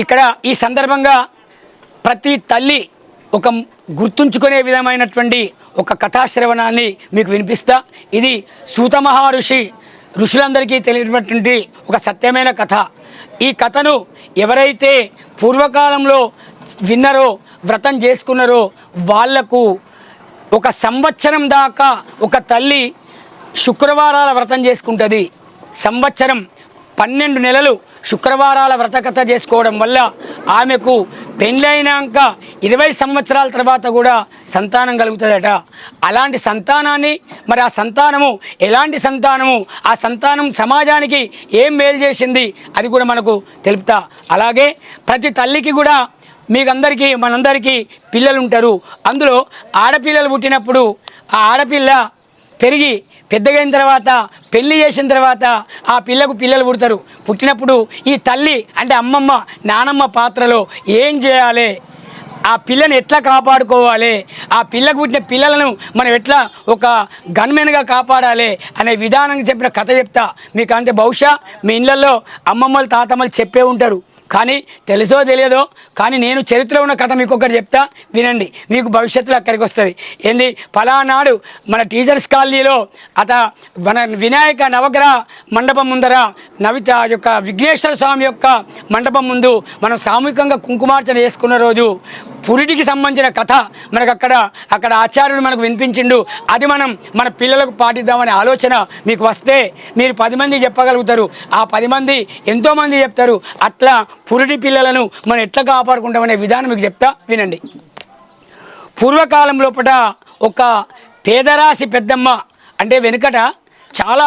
ఇక్కడ ఈ సందర్భంగా ప్రతి తల్లి ఒక గుర్తుంచుకునే విధమైనటువంటి ఒక కథాశ్రవణాన్ని మీకు వినిపిస్తా. ఇది సూత మహర్షి ఋషులందరికీ తెలియనటువంటి ఒక సత్యమైన కథ. ఈ కథను ఎవరైతే పూర్వకాలంలో విన్నారో, వ్రతం చేసుకున్నారో వాళ్లకు ఒక సంవత్సరం దాకా ఒక తల్లి శుక్రవారాల వ్రతం చేసుకుంటుంది. సంవత్సరం 12 నెలలు శుక్రవారాల వ్రతకథ చేసుకోవడం వల్ల ఆమెకు పెళ్ళైనాక 20 సంవత్సరాల తర్వాత కూడా సంతానం కలుగుతుందట. అలాంటి సంతానాన్ని మరి ఆ సంతానము ఎలాంటి సంతానము, ఆ సంతానం సమాజానికి ఏం మేలు చేసింది అది కూడా మనకు తెలుపుతా. అలాగే ప్రతి తల్లికి కూడా మీకందరికీ మనందరికీ పిల్లలు ఉంటారు. అందులో ఆడపిల్లలు పుట్టినప్పుడు ఆ ఆడపిల్ల పెరిగి పెద్దగైన తర్వాత పెళ్లి చేసిన తర్వాత ఆ పిల్లకు పిల్లలు పుడతారు. పుట్టినప్పుడు ఈ తల్లి అంటే అమ్మమ్మ నానమ్మ పాత్రలో ఏం చేయాలి, ఆ పిల్లని ఎట్లా కాపాడుకోవాలి, ఆ పిల్లకు పుట్టిన పిల్లలను మనం ఎట్లా ఒక గన్మెన్గా కాపాడాలి అనే విధానం చెప్పిన కథ చెప్తా మీకు. అంటే బహుశా మీ ఇళ్ళల్లో అమ్మమ్మలు తాతమ్మలు చెప్పే ఉంటారు, కానీ తెలుసో తెలియదో కానీ నేను చరిత్రలో ఉన్న కథ మీకు ఒకటి చెప్తా, వినండి. మీకు భవిష్యత్తులో అక్కడికి వస్తుంది. ఏంది, ఫలానాడు మన టీచర్స్ కాలనీలో మన వినాయక నవగ్రహ మండపం ముందర యొక్క విఘ్నేశ్వర స్వామి యొక్క మండపం ముందు మనం సామూహికంగా కుంకుమార్చన చేసుకున్న రోజు పురిటికి సంబంధించిన కథ మనకు అక్కడ ఆచార్యుడు మనకు వినిపించిండు. అది మనం మన పిల్లలకు పాటిద్దామనే ఆలోచన మీకు వస్తే మీరు 10 మంది చెప్పగలుగుతారు, ఆ 10 మంది ఎంతోమంది చెప్తారు. అట్లా పురిటి పిల్లలను మనం ఎట్లా కాపాడుకుంటామనే విధానం మీకు చెప్తా, వినండి. పూర్వకాలం లోపల ఒక పేదరాశి పెద్దమ్మ, అంటే వెనుకట చాలా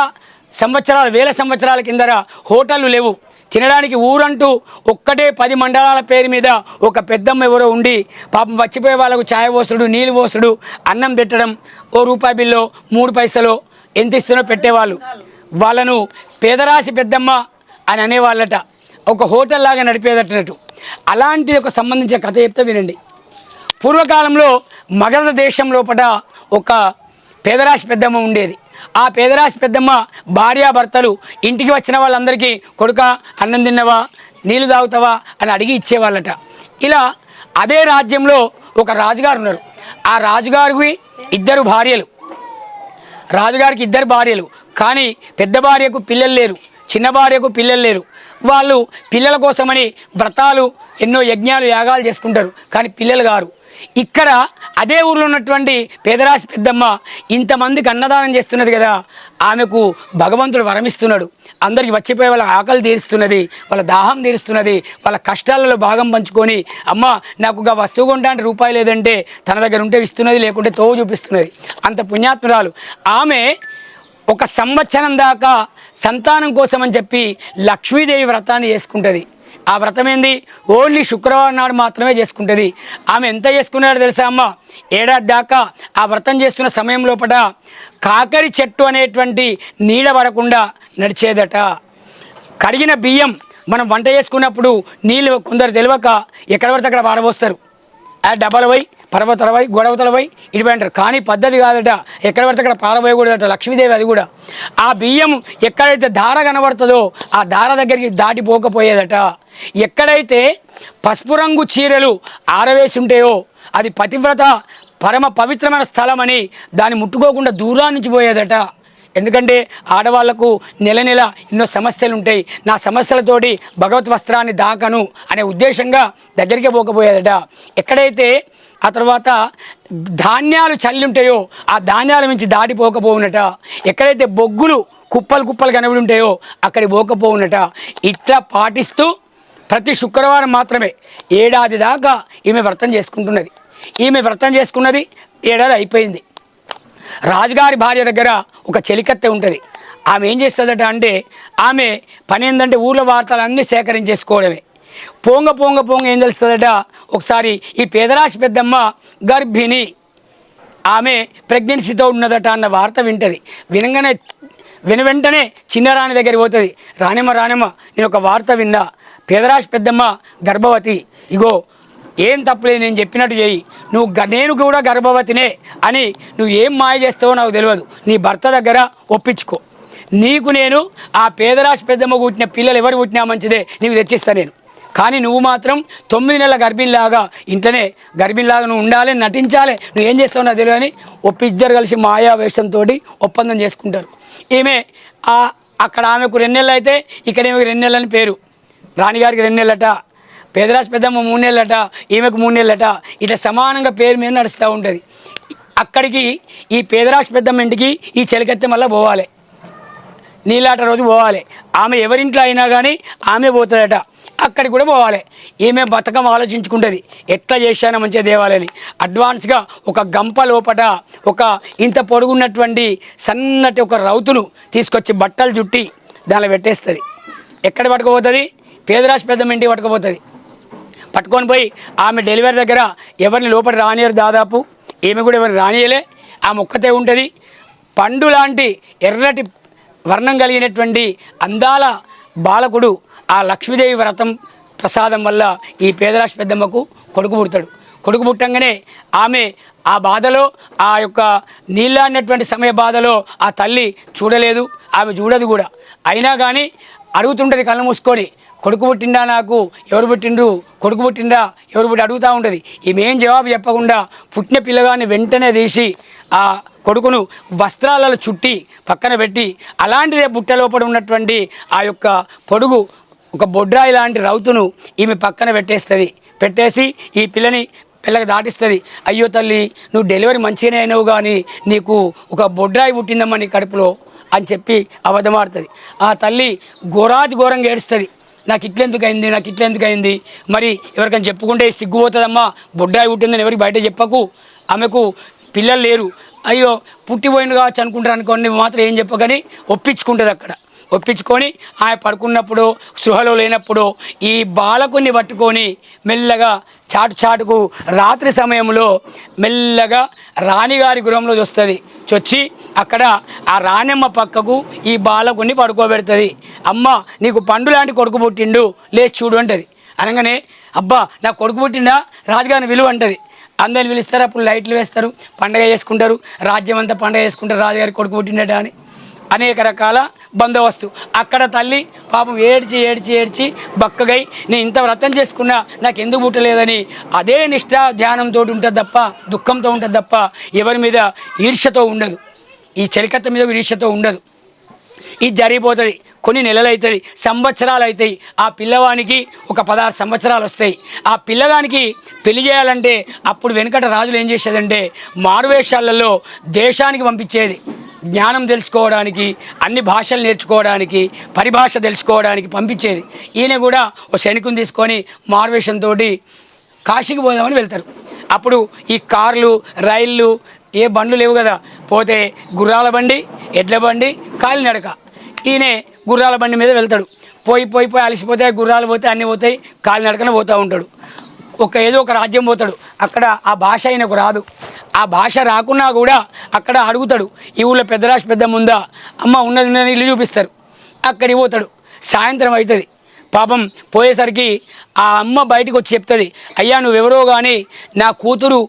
సంవత్సరాలు, వేల సంవత్సరాల కిందర హోటళ్ళు లేవు, తినడానికి ఊరంటూ ఒక్కటే 10 మండలాల పేరు మీద ఒక పెద్దమ్మ ఎవరో ఉండి పాపం వచ్చిపోయే వాళ్ళకు ఛాయ్ పోసుడు, నీళ్ళు పోసుడు, అన్నం పెట్టడం, ఓ రూపాయి బిల్లో 3 పైసలు ఎంత ఇస్తున్నో పెట్టేవాళ్ళు. వాళ్ళను పేదరాశి పెద్దమ్మ అని అనేవాళ్ళట. ఒక హోటల్ లాగా నడిపేదన్నట్టు. అలాంటి ఒక సంబంధించిన కథ చెప్తే వినండి. పూర్వకాలంలో మగధ దేశం లోపల ఒక పేదరాశి పెద్దమ్మ ఉండేది. ఆ పేదరాశి పెద్దమ్మ భార్యాభర్తలు ఇంటికి వచ్చిన వాళ్ళందరికీ కొడుక అన్నం తిన్నవా, నీళ్ళు తాగుతావా అని అడిగి ఇచ్చేవాళ్ళట. ఇలా అదే రాజ్యంలో ఒక రాజుగారు ఉన్నారు. ఆ రాజుగారికి 2 భార్యలు. రాజుగారికి 2 భార్యలు, కానీ పెద్ద భార్యకు పిల్లలు లేరు, చిన్న భార్యకు పిల్లలు లేరు. వాళ్ళు పిల్లల కోసమని వ్రతాలు ఎన్నో యజ్ఞాలు యాగాలు చేసుకుంటారు, కానీ పిల్లలు గారు. ఇక్కడ అదే ఊర్లో ఉన్నటువంటి పేదరాశి పెద్దమ్మ ఇంతమందికి అన్నదానం చేస్తున్నది కదా, ఆమెకు భగవంతుడు వరమిస్తున్నాడు. అందరికి వచ్చిపోయే వాళ్ళ ఆకలి తీరుస్తున్నది, వాళ్ళ దాహం తీరుస్తున్నది, వాళ్ళ కష్టాలలో భాగం పంచుకొని అమ్మ నాకు ఒక వస్తువు కొంటానికి రూపాయి లేదంటే తన దగ్గర ఉంటే ఇస్తున్నది, లేకుంటే తోవు చూపిస్తున్నది. అంత పుణ్యాత్మురాలు ఆమె. ఒక సంవత్సరం దాకా సంతానం కోసం అని చెప్పి లక్ష్మీదేవి వ్రతాన్ని చేసుకుంటుంది. ఆ వ్రతం ఏంది, ఓన్లీ శుక్రవారం నాడు మాత్రమే చేసుకుంటుంది. ఆమె ఎంత చేసుకున్నాడో తెలుసా అమ్మ, 1 ఏడాది దాకా ఆ వ్రతం చేస్తున్న సమయం లోపల కాకరి చెట్టు అనేటువంటి నీడ పడకుండా నడిచేదట. కడిగిన బియ్యం మనం వంట చేసుకున్నప్పుడు నీళ్ళు కొందరు తెలియక ఎక్కడ పడితే అక్కడ పారబోస్తారు. ఆ డబ్బాలు పోయి పర్వతల పోయి గొడవతల పోయి ఇడిపోయి అంటారు, కానీ పద్ధతి కాదట. ఎక్కడ పడితే అక్కడ పారబోయకూడదట. లక్ష్మీదేవి అది కూడా. ఆ బియ్యం ఎక్కడైతే దార కనబడుతుందో ఆ దార దగ్గరికి దాటిపోకపోయేదట. ఎక్కడైతే పసుపు రంగు చీరలు ఆరవేసి ఉంటాయో అది పతివ్రత పరమ పవిత్రమైన స్థలం అని దాన్ని ముట్టుకోకుండా దూరం నుంచి పోయేదట. ఎందుకంటే ఆడవాళ్లకు నెల నెల ఎన్నో సమస్యలు ఉంటాయి, నా సమస్యలతోటి భగవత్ వస్త్రాన్ని దాకను అనే ఉద్దేశంగా దగ్గరికే పోకపోయేదట. ఎక్కడైతే ఆ తర్వాత ధాన్యాలు చల్లి ఉంటాయో ఆ ధాన్యాల నుంచి దాటిపోకపోవునట. ఎక్కడైతే బొగ్గులు కుప్పలు కుప్పలు కనబడి ఉంటాయో అక్కడికి పోకపోవునట. ఇట్లా పాటిస్తూ ప్రతి శుక్రవారం మాత్రమే 1 ఏడాది దాకా ఈమె వ్రతం చేసుకుంటున్నది. ఈమె వ్రతం చేసుకున్నది 1 ఏడాది అయిపోయింది. రాజుగారి భార్య దగ్గర ఒక చెలికత్తె ఉంటుంది. ఆమె ఏం చేస్తుందట అంటే, ఆమె పని ఏంటంటే ఊళ్ళో వార్తలన్నీ సేకరించేసుకోవడమే. పోంగ పోంగ పోంగ ఏం తెలుస్తుందట, ఒకసారి ఈ పేదరాశి పెద్దమ్మ గర్భిణి, ఆమె ప్రెగ్నెన్సీతో ఉన్నదట అన్న వార్త వింటది. వెంటనే చిన్నరాణి దగ్గరికి పోతుంది. రానిమ్మ నేను ఒక వార్త విన్నా, పేదరాశి పెద్దమ్మ గర్భవతి, ఇగో ఏం తప్పలేదు, నేను చెప్పినట్టు చేయి, నేను కూడా గర్భవతినే అని నువ్వు ఏం మాయ చేస్తావో నాకు తెలియదు, నీ భర్త దగ్గర ఒప్పించుకో, నీకు నేను ఆ పేదరాశి పెద్దమ్మ పుట్టిన పిల్లలు ఎవరు పుట్టినా మంచిదే, నీకు తెచ్చిస్తా నేను, కానీ నువ్వు మాత్రం 9 నెలల గర్భిణిలాగా ఇంట్లోనే గర్భిణిలాగా నువ్వు ఉండాలి, నటించాలి, నువ్వు ఏం చేస్తావు నాకు తెలియదు అని ఇద్దరు కలిసి మాయా వేషంతో ఒప్పందం చేసుకుంటారు. ఈమె అక్కడ ఆమెకు 2 నెలలు అయితే ఇక్కడ ఈమెకు 2 నెలలని పేరు. రాణిగారికి 2 నెలలట, పేదరాశి పెద్దమ్మ 3 నెలలట, ఈమెకు 3 నెలలట. ఇట్లా సమానంగా పేరు మీద నడుస్తూ ఉంటుంది. అక్కడికి ఈ పేదరాశి పెద్దమ్మ ఇంటికి ఈ చెలికెత్తే మళ్ళీ పోవాలి, నీళ్ళాట రోజు పోవాలి. ఆమె ఎవరింట్లో అయినా కానీ ఆమె పోతుందట, అక్కడికి కూడా పోవాలి. ఈమె బతకం ఆలోచించుకుంటుంది, ఎట్లా చేశానో మంచిగా దేవాలని. అడ్వాన్స్గా ఒక గంప లోపట ఒక ఇంత పొడుగున్నటువంటి సన్నటి ఒక రౌతును తీసుకొచ్చి బట్టలు చుట్టి దానిలో పెట్టేస్తుంది. ఎక్కడ పట్టుకుపోతుంది? పేదరాశి పెద్దమ్మ ఇంటికి పట్టుకుపోతుంది. పట్టుకొని పోయి ఆమె డెలివరీ దగ్గర ఎవరిని లోపల రానియరు, దాదాపు ఈమె కూడా ఎవరిని రానియలే. ఆమె ఒక్కతే ఉంటుంది. పండు లాంటి ఎర్రటి వర్ణం కలిగినటువంటి అందాల బాలకుడు ఆ లక్ష్మీదేవి వ్రతం ప్రసాదం వల్ల ఈ పేదరాశి పెద్దమ్మకు కొడుకు పుడతాడు. కొడుకు పుట్టంగానే ఆమె ఆ బాధలో, ఆ యొక్క నీళ్ళాడినటువంటి సమయ బాధలో ఆ తల్లి చూడలేదు, ఆమె చూడదు కూడా. అయినా కానీ అడుగుతుంటుంది కళ్ళు మూసుకొని, కొడుకు పుట్టిండా, నాకు ఎవరు పుట్టిండ్రు, కొడుకు పుట్టిండా, ఎవరు పుట్టి అడుగుతూ ఉంటుంది. ఈమెం జవాబు చెప్పకుండా పుట్టిన పిల్లగాన్ని వెంటనే తీసి ఆ కొడుకును వస్త్రాలలో చుట్టి పక్కన పెట్టి అలాంటిదే బుట్ట లోపల ఉన్నటువంటి ఆ యొక్క పొడుగు ఒక బొడ్రాయి లాంటి రౌతును ఈమె పక్కన పెట్టేస్తుంది. పెట్టేసి ఈ పిల్లకి దాటిస్తుంది. అయ్యో తల్లి, నువ్వు డెలివరీ మంచిగానే అయినావు కానీ నీకు ఒక బొడ్రాయి పుట్టిందమ్మా నీ కడుపులో అని చెప్పి అబద్ధమాడుతుంది. ఆ తల్లి ఘోరాతి ఘోరంగా ఏడుస్తుంది. నాకు ఇట్లెందుకు అయింది, నాకు ఇట్లెందుకు అయింది, మరి ఎవరికైనా చెప్పుకుంటే సిగ్గుపోతుందమ్మా, బొడ్రాయి పుట్టిందని ఎవరికి బయట చెప్పకు, ఆమెకు పిల్లలు లేరు, అయ్యో పుట్టిపోయింది కావచ్చు అనుకుంటారు అనుకోండి, మాత్రం ఏం చెప్పకని ఒప్పించుకుంటుంది. అక్కడ ఒప్పించుకొని ఆయన పడుకున్నప్పుడు, సృహలో లేనప్పుడు ఈ బాలకుని పట్టుకొని మెల్లగా చాటుకు రాత్రి సమయంలో మెల్లగా రాణిగారి గృహంలో వస్తుంది. చొచ్చి అక్కడ ఆ రాణమ్మ పక్కకు ఈ బాలకుని పడుకోబెడుతుంది. అమ్మ, నీకు పండు లాంటి కొడుకు పుట్టిండు, లేచి చూడు అంటది. అనగానే అబ్బా నాకు కొడుకు పుట్టిండా, రాజుగారిని విలువ అంటది. అందరిని పిలుస్తారు, అప్పుడు లైట్లు వేస్తారు, పండగ చేసుకుంటారు, రాజ్యం అంతా పండగ చేసుకుంటారు, రాజుగారి కొడుకు పుట్టిండట అని అనేక రకాల బందోబస్తు. అక్కడ తల్లి పాపం ఏడ్చి బక్కగై నేను ఇంత వ్రతం చేసుకున్నా నాకు ఎందుకు పుట్టలేదని అదే నిష్ఠ ధ్యానంతో ఉంటుంది తప్ప, దుఃఖంతో ఉంటుంది తప్ప ఎవరి మీద ఈర్ష్యతో ఉండదు. ఈ చెలికత్త మీద ఈర్ష్యతో ఉండదు. ఇది జరిగిపోతుంది. కొన్ని నెలలు అవుతుంది, సంవత్సరాలు అవుతాయి. ఆ పిల్లవానికి ఒక 16 సంవత్సరాలు వస్తాయి. ఆ పిల్లగానికి పెళ్లి చేయాలంటే అప్పుడు వెనుకట రాజులు ఏం చేసేదంటే మారువేషాలలో దేశానికి పంపించేది, జ్ఞానం తెలుసుకోవడానికి, అన్ని భాషలు నేర్చుకోవడానికి, పరిభాష తెలుసుకోవడానికి పంపించేది. ఈయన కూడా ఓ సైనికుని తీసుకొని మారువేషంతో కాశీకి పోదామని వెళ్తారు. అప్పుడు ఈ కార్లు, రైళ్ళు, ఏ బండ్లు లేవు కదా, పోతే గుర్రాల బండి, ఎడ్ల బండి, కాలినడక. ఈయన గుర్రాల బండి మీద వెళ్తాడు. పోయి అలసిపోతే గుర్రాలు పోతే అన్నీ పోతాయి, కాలినడకనే పోతూ ఉంటాడు. ఏదో ఒక రాజ్యం పోతాడు. అక్కడ ఆ భాష ఆయనకు రాదు. ఆ భాష రాకున్నా కూడా అక్కడ అడుగుతాడు, ఈ ఊళ్ళో పెద్దరాశి పెద్దమ్మ ఉందా, అమ్మ ఉన్నది ఇల్లు చూపిస్తారు. అక్కడికి పోతాడు. సాయంత్రం అవుతుంది. పాపం పోయేసరికి ఆ అమ్మ బయటకు వచ్చి చెప్తుంది, అయ్యా నువ్వెవరో కానీ నా కూతురు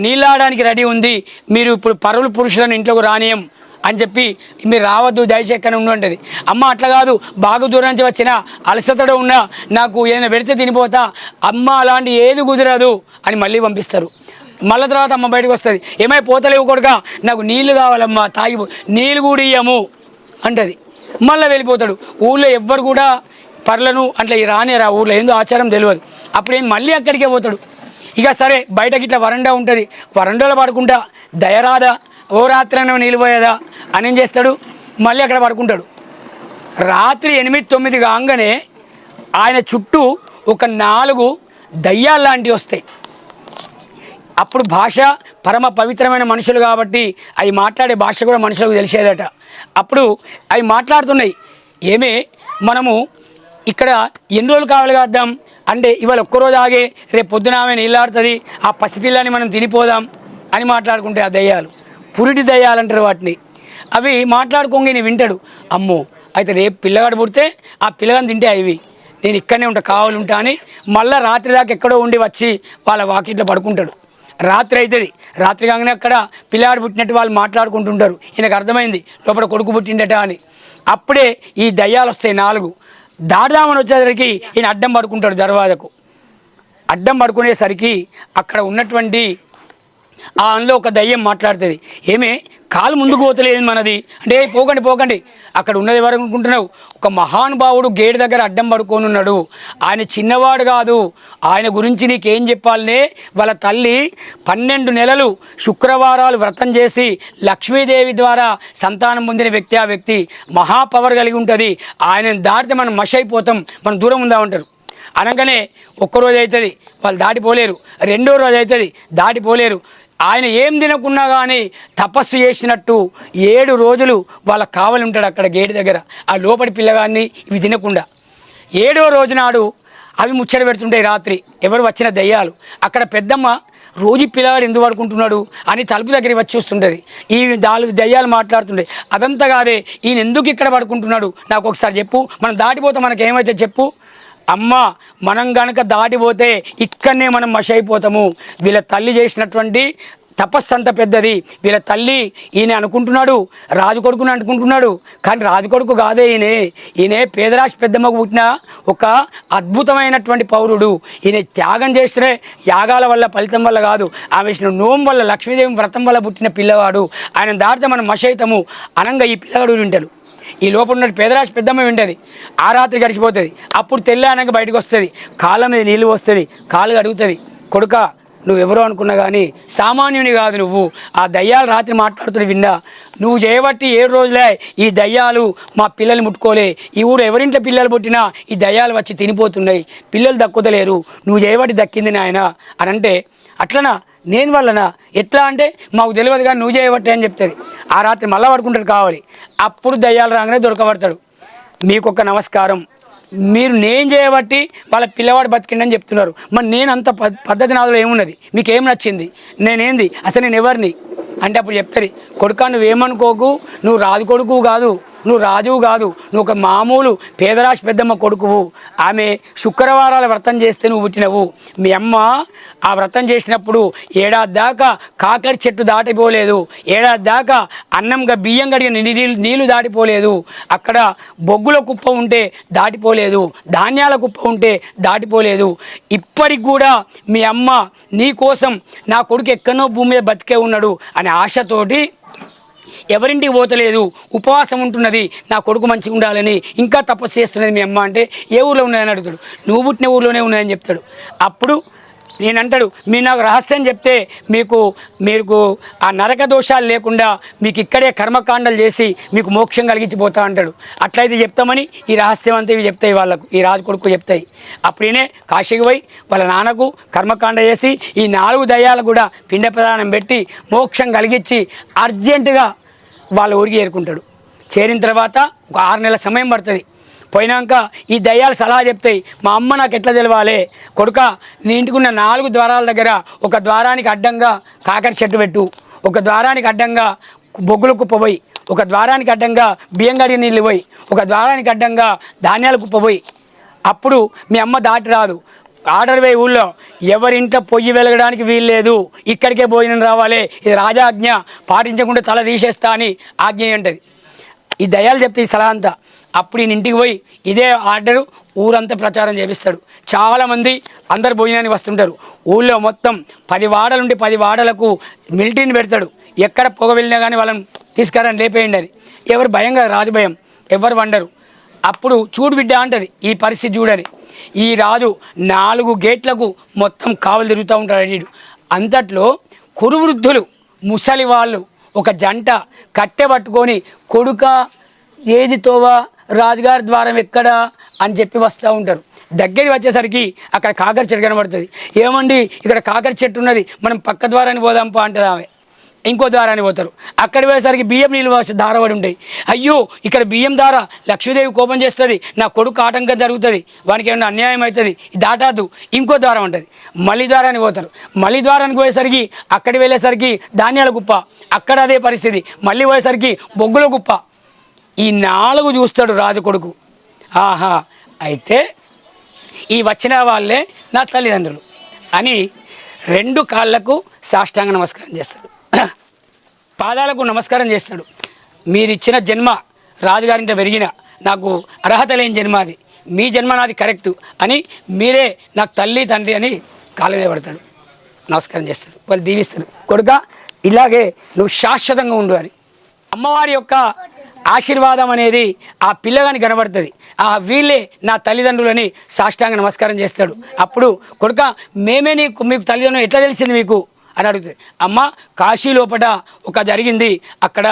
నీళ్ళాడడానికి రెడీ ఉంది, మీరు ఇప్పుడు పరువుల పురుషులను ఇంట్లోకి రానియం అని చెప్పి మీరు రావద్దు, దయచేక్కన ఉండండి. అమ్మ అట్లా కాదు, బాగా దూరం నుంచి వచ్చిన అలసతలో ఉన్నా నాకు ఏదైనా పెడితే తినిపోతా, అమ్మ అలాంటి ఏది కుదరదు అని మళ్ళీ పంపిస్తారు. మళ్ళీ తర్వాత అమ్మ బయటకు వస్తుంది, ఏమై పోతలేవు కొడుక, నాకు నీళ్ళు కావాలమ్మా, తాగిపో, నీళ్ళు కూడా ఇయ్యము అంటది. మళ్ళీ వెళ్ళిపోతాడు. ఊళ్ళో ఎవ్వరు కూడా పర్లను అట్లా రానేరా, ఊళ్ళో ఏందో ఆచారం తెలియదు. అప్పుడు మళ్ళీ అక్కడికే పోతాడు. ఇక సరే బయటకి ఇట్లా వరండా ఉంటుంది, వరండాలో పడుకుంటా దయరాదా, ఓ రాత్రి అన్న నిలిపోయేదా అని ఏం చేస్తాడు, మళ్ళీ అక్కడ పడుకుంటాడు. రాత్రి 8-9 కాగానే ఆయన చుట్టూ ఒక 4 దయ్యాలు లాంటివి వస్తాయి. అప్పుడు భాష పరమ పవిత్రమైన మనుషులు కాబట్టి అవి మాట్లాడే భాష కూడా మనుషులకు తెలిసేదట. అప్పుడు అవి మాట్లాడుతున్నాయి, ఏమే మనము ఇక్కడ ఎన్ని రోజులు కావాలి కాద్దాం అంటే, ఇవాళ ఒక్కరోజు ఆగే రేపు పొద్దున ఆమె నీళ్ళాడుతుంది, ఆ పసిపిల్లని మనం తినిపోదాం అని మాట్లాడుకుంటే ఆ దయ్యాలు, పురిటి దయ్యాలు అంటారు వాటిని. అవి మాట్లాడుకోంగి వింటాడు. అమ్మో, అయితే రేపు పిల్లగాడు పుడితే ఆ పిల్లగాని తింటే అవి నేను ఇక్కడనే ఉంటా, కావాలంటా అని మళ్ళీ రాత్రి దాకా ఎక్కడో ఉండి వచ్చి వాళ్ళ వాకిట్లో పడుకుంటాడు. రాత్రి అవుతుంది. రాత్రి కాగానే అక్కడ పిల్లాడు పుట్టినట్టు వాళ్ళు మాట్లాడుకుంటుంటారు. ఈయనకు అర్థమైంది లోపల కొడుకు పుట్టిండట అని. అప్పుడే ఈ దయ్యాలు వస్తాయి 4. దాటుదామని వచ్చేసరికి ఈయన అడ్డం పడుకుంటాడు దర్వాజకు. అడ్డం పడుకునేసరికి అక్కడ ఉన్నటువంటి ఆ అందులో ఒక దయ్యం మాట్లాడుతుంది, ఏమే కాలు ముందుకు పోతలేదు మనది అంటే, పోకండి పోకండి అక్కడ ఉన్నది ఎవరు అనుకుంటున్నావు, ఒక మహానుభావుడు గేటు దగ్గర అడ్డం పడుకొని ఉన్నాడు, ఆయన చిన్నవాడు కాదు, ఆయన గురించి నీకేం చెప్పాలనే, వాళ్ళ తల్లి 12 నెలలు శుక్రవారాలు వ్రతం చేసి లక్ష్మీదేవి ద్వారా సంతానం పొందిన వ్యక్తి, ఆ వ్యక్తి మహాపవర్ కలిగి ఉంటుంది, ఆయనను దాటితే మనం మష్ అయిపోతాం, మనం దూరం ఉందామంటారు. అనగానే ఒక్కరోజు అవుతుంది వాళ్ళు దాటిపోలేరు, రెండో రోజు అవుతుంది దాటిపోలేరు. ఆయన ఏం తినకున్నా కానీ తపస్సు చేసినట్టు 7 రోజులు వాళ్ళకి కావలి ఉంటాడు అక్కడ గేటు దగ్గర, ఆ లోపలి పిల్లగాన్ని ఇవి తినకుండా. 7వ రోజు నాడు అవి ముచ్చట పెడుతుంటాయి రాత్రి, ఎవరు వచ్చిన దయ్యాలు. అక్కడ పెద్దమ్మ రోజు పిల్లగాడు ఎందుకు పడుకుంటున్నాడు అని తలుపు దగ్గరికి వచ్చి వస్తుంటుంది. ఈ దయ్యాలు మాట్లాడుతుంటాయి, అదంతా కాదే ఈయన ఎందుకు ఇక్కడ పడుకుంటున్నాడు నాకు ఒకసారి చెప్పు, మనం దాటిపోతే మనకు ఏమైతే చెప్పు. అమ్మ మనం గనక దాటిపోతే ఇక్కడనే మనం మష అయిపోతాము. వీళ్ళ తల్లి చేసినటువంటి తపస్సు అంత పెద్దది. వీళ్ళ తల్లి ఈయన అనుకుంటున్నాడు రాజు కొడుకుని అనుకుంటున్నాడు, కానీ రాజు కొడుకు కాదే ఈయనే పేదరాశి పెద్దమ్మకు పుట్టిన ఒక అద్భుతమైనటువంటి పౌరుడు. ఈయన త్యాగం చేస్తే యాగాల వల్ల ఫలితం వల్ల కాదు, ఆమె వేసిన నోము వల్ల లక్ష్మీదేవి వ్రతం వల్ల పుట్టిన పిల్లవాడు, ఆయన దాటితే మనం మష అవుతాము అనంగా ఈ పిల్లవాడు వింటాడు. ఈ లోపల ఉన్న పేదరాశి పెద్దమ్మ వింటుంది. ఆ రాత్రి గడిచిపోతుంది. అప్పుడు తెల్లానక బయటకు వస్తుంది, కాళ్ళ మీద నీళ్ళు వస్తుంది, కాళ్ళు అడుగుతుంది, కొడుక నువ్వెవరో అనుకున్నా కానీ సామాన్యుని కాదు నువ్వు. ఆ దయ్యాలు రాత్రి మాట్లాడుతుంది విన్నా, నువ్వు చేయబట్టి 7 రోజులే ఈ దయ్యాలు మా పిల్లల్ని ముట్టుకోలే, ఈ ఊరు ఎవరింట్లో పిల్లలు పుట్టినా ఈ దయ్యాలు వచ్చి తినిపోతున్నాయి, పిల్లలు దక్కుతలేరు, నువ్వు చేయబట్టి దక్కింది నాయన అని అంటే, అట్లనా నేను వల్లనా ఎట్లా అంటే మాకు తెలియదు కానీ నువ్వు చేయబట్టే అని చెప్తుంది. ఆ రాత్రి మళ్ళీ పడుకుంటాడు కావాలి. అప్పుడు దయ్యాలు రాగానే దొరకబడతాడు. మీకు ఒక నమస్కారం, మీరు నేను చేయబట్టి వాళ్ళ పిల్లవాడు బతికిండని చెప్తున్నారు, మరి నేను అంత పద్ధతి నాదులో ఏమున్నది, మీకేం నచ్చింది, నేనేంది అసలు నేను ఎవరిని అంటే అప్పుడు చెప్తుంది, కొడుకా నువ్వేమనుకోకు, నువ్వు రాజు కొడుకు కాదు, నువ్వు రాజువు కాదు, నువ్వు ఒక మామూలు పేదరాశి పెద్దమ్మ కొడుకువు. ఆమె శుక్రవారాల వ్రతం చేస్తే నువ్వు పుట్టినవు. మీ అమ్మ ఆ వ్రతం చేసినప్పుడు 7 ఏడాది దాకా కాకరి చెట్టు దాటిపోలేదు, 7 ఏడాది దాకా అన్నంగా బియ్యం కడిగిన నీళ్ళు దాటిపోలేదు, అక్కడ బొగ్గుల కుప్ప ఉంటే దాటిపోలేదు, ధాన్యాల కుప్ప ఉంటే దాటిపోలేదు. ఇప్పటికి కూడా మీ అమ్మ నీ కోసం నా కొడుకు ఎక్కడో భూమి మీద బతికే ఉన్నాడు అనే ఆశతోటి ఎవరింటికి పోతలేదు, ఉపవాసం ఉంటున్నది, నా కొడుకు మంచిగా ఉండాలని ఇంకా తపస్సు చేస్తున్నది మీ అమ్మ. అంటే ఏ ఊళ్ళో ఉన్నాయని అడుగుతాడు, నువ్వు పుట్టిన ఊళ్ళోనే ఉన్నాయని చెప్తాడు. అప్పుడు నేనంటాడు, మీరు నాకు రహస్యం చెప్తే మీకు ఆ నరక దోషాలు లేకుండా మీకు ఇక్కడే కర్మకాండలు చేసి మీకు మోక్షం కలిగించిపోతా అంటాడు. అట్లయితే చెప్తామని ఈ రహస్యం అంతా ఇవి చెప్తాయి వాళ్ళకు, ఈ రాజు కొడుకు చెప్తాయి. అప్పుడే కాశీకి పోయి వాళ్ళ నాన్నకు కర్మకాండ చేసి ఈ 4 దయ్యాలకు కూడా పిండ ప్రదానం పెట్టి మోక్షం కలిగించి అర్జెంటుగా వాళ్ళ ఊరికి చేరుకుంటాడు. చేరిన తర్వాత ఒక 6 నెలల సమయం పడుతుంది. పోయినాక ఈ దయ్యాలు సలహా చెప్తాయి, మా అమ్మ నాకు ఎట్లా తెలవాలి, కొడుక నీ ఇంటికున్న 4 ద్వారాల దగ్గర ఒక ద్వారానికి అడ్డంగా కాకర చెట్టు పెట్టు, ఒక ద్వారానికి అడ్డంగా బొగ్గుల కుప్ప పోయి, ఒక ద్వారానికి అడ్డంగా బియ్యం కడిగిన నీళ్ళు పోయి, ఒక ద్వారానికి అడ్డంగా ధాన్యాల కుప్ప పోయి. అప్పుడు మీ అమ్మ దాటి రాదు. ఆర్డర్ వేయి ఊళ్ళో ఎవరింట్లో పొయ్యి వెలగడానికి వీలు లేదు, ఇక్కడికే భోజనం రావాలి, ఇది రాజాజ్ఞ, పాటించకుండా తల తీసేస్తా అని ఆజ్ఞ ఉంటుంది. ఈ దయ్యాలు చెప్తే ఈ సలహా అంతా. అప్పుడు ఈయన ఇంటికి పోయి ఇదే ఆర్డరు ఊరంతా ప్రచారం చేపిస్తాడు. చాలామంది అందరు భోజనానికి వస్తుంటారు. ఊళ్ళో మొత్తం 10 వాడలు ఉంటే 10 వాడలకు మిలిటరీని పెడతాడు. ఎక్కడ పొగ వెళ్ళినా కానీ వాళ్ళని తీసుకురాని లేపేయండి అని. ఎవరు భయంగా రాజు భయం, ఎవరు వండరు. అప్పుడు చూడు బిడ్డ అంటది, ఈ పరిస్థితి చూడని. ఈ రాజు 4 గేట్లకు మొత్తం కావలు తిరుగుతూ ఉంటాడు అడిడు. అంతట్లో కురువృద్ధులు ముసలి వాళ్ళు ఒక జంట కట్టె పట్టుకొని, కొడుక ఏది తోవా, రాజుగారి ద్వారం ఎక్కడా అని చెప్పి వస్తూ ఉంటారు. దగ్గరికి వచ్చేసరికి అక్కడ కాకర చెట్టు కనబడుతుంది. ఏమండి ఇక్కడ కాకర చెట్టు ఉన్నది, మనం పక్క ద్వారాన్ని పోదాంపా అంటుంది ఆమె. ఇంకో ద్వారాన్ని పోతారు. అక్కడ పోయేసరికి బియ్యం నీళ్ళు ధారపడి ఉంటాయి. అయ్యో ఇక్కడ బియ్యం ధార లక్ష్మీదేవి కోపం చేస్తుంది, నా కొడుకు ఆటంకం జరుగుతుంది, వానికి ఏమైనా అన్యాయం అవుతుంది, దాటాదు, ఇంకో ద్వారం ఉంటుంది. మళ్ళీ ద్వారాన్ని పోతారు. మళ్ళీ ద్వారానికి పోయేసరికి అక్కడికి వెళ్ళేసరికి ధాన్యాల కుప్ప, అక్కడ అదే పరిస్థితి. మళ్ళీ పోయేసరికి బొగ్గుల కుప్ప. ఈ 4 చూస్తాడు రాజు కొడుకు. ఆహా, అయితే ఈ వచ్చిన వాళ్ళే నా తల్లిదండ్రులు అని 2 కాళ్ళకు సాష్టాంగ నమస్కారం చేస్తాడు, పాదాలకు నమస్కారం చేస్తాడు. మీరు ఇచ్చిన జన్మ రాజుగారింట పెరిగిన నాకు అర్హత లేని జన్మ అది, మీ జన్మ నాది కరెక్టు అని మీరే నాకు తల్లి తండ్రి అని కాళ్ళ మీద పడతాడు, నమస్కారం చేస్తాడు, వాళ్ళు దీవిస్తారు, కొడుక ఇలాగే నువ్వు శాశ్వతంగా ఉండు అని. అమ్మవారి యొక్క ఆశీర్వాదం అనేది ఆ పిల్లగాని కనబడుతుంది. వీళ్ళే నా తల్లిదండ్రులని సాష్టాంగ నమస్కారం చేస్తాడు. అప్పుడు కొడుక మేమే మీకు తల్లిదండ్రులు ఎట్లా తెలిసింది మీకు అని అడుగుతుంది. అమ్మ కాశీ లోపల ఒక జరిగింది, అక్కడ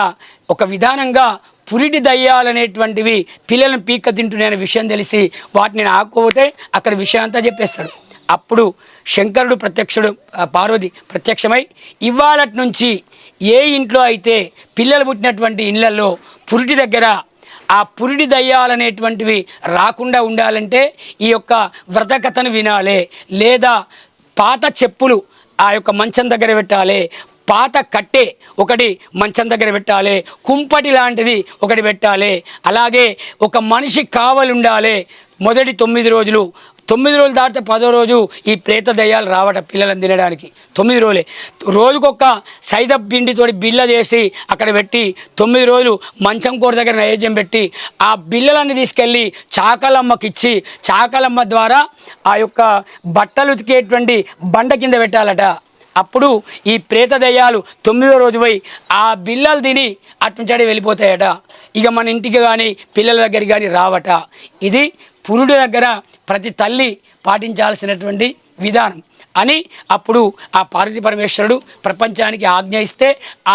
ఒక విధానంగా పురిటి దయ్యాలనేటువంటివి పిల్లలను పీక్క తింటున్నాయనే విషయం తెలిసి వాటిని ఆకపోతే అక్కడ విషయం అంతా చెప్పేస్తాడు. అప్పుడు శంకరుడు ప్రత్యక్షుడు, పార్వతి ప్రత్యక్షమై ఇవాళటి నుంచి ఏ ఇంట్లో అయితే పిల్లలు పుట్టినటువంటి ఇళ్లలో పురిటి దగ్గర ఆ పురిటి దయ్యాలనేటువంటివి రాకుండా ఉండాలంటే ఈ యొక్క వ్రతకథను వినాలి, లేదా పాత చెప్పులు ఆ యొక్క మంచం దగ్గర పెట్టాలి, పాత కట్టె ఒకటి మంచం దగ్గర పెట్టాలి, కుంపటి లాంటిది ఒకటి పెట్టాలి, అలాగే ఒక మనిషి కావలి ఉండాలి. మొదటి 9 రోజులు, 9 రోజులు దాటితే 10వ రోజు ఈ ప్రేత దయ్యాలు రావట పిల్లలను తినడానికి. 9 రోజులే, రోజుకొక సైద పిండితోటి బిళ్ళ చేసి అక్కడ పెట్టి 9 రోజులు మంచం కోట దగ్గర నైవేద్యం పెట్టి ఆ బిళ్ళలన్నీ తీసుకెళ్ళి చాకలమ్మకి ఇచ్చి చాకలమ్మ ద్వారా ఆ యొక్క బట్టలు ఉతికేటువంటి బండ కింద పెట్టాలట. అప్పుడు ఈ ప్రేత దయ్యాలు 9వ రోజు పోయి ఆ బిళ్ళలు తిని అట్నుంచాడే వెళ్ళిపోతాయట. ఇక మన ఇంటికి కానీ పిల్లల దగ్గరికి కానీ రావట. ఇది పురుడు దగ్గర ప్రతి తల్లి పాటించాల్సినటువంటి విధానం అని అప్పుడు ఆ పార్వతీ పరమేశ్వరుడు ప్రపంచానికి ఆజ్ఞ ఇస్తే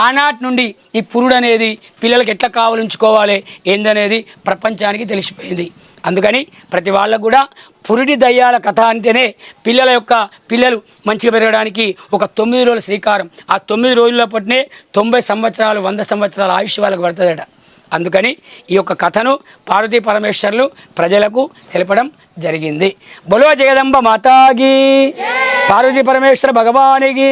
ఆనాటి నుండి ఈ పురుడు అనేది పిల్లలకి ఎట్లా కావలించుకోవాలి ఏందనేది ప్రపంచానికి తెలిసిపోయింది. అందుకని ప్రతి వాళ్ళకు కూడా పురిటి దయ్యాల కథ అంటేనే పిల్లలు మంచిగా పెరగడానికి ఒక 9 రోజుల శ్రీకారం. ఆ 9 రోజుల పట్టినే 90 సంవత్సరాలు 100 సంవత్సరాల ఆయుష్ వాళ్ళకు పడుతుందట. అందుకని ఈ యొక్క కథను పార్వతీ పరమేశ్వరులు ప్రజలకు తెలపడం జరిగింది. బోలో జగదంబ మాతాకి, పార్వతీ పరమేశ్వర భగవానికి.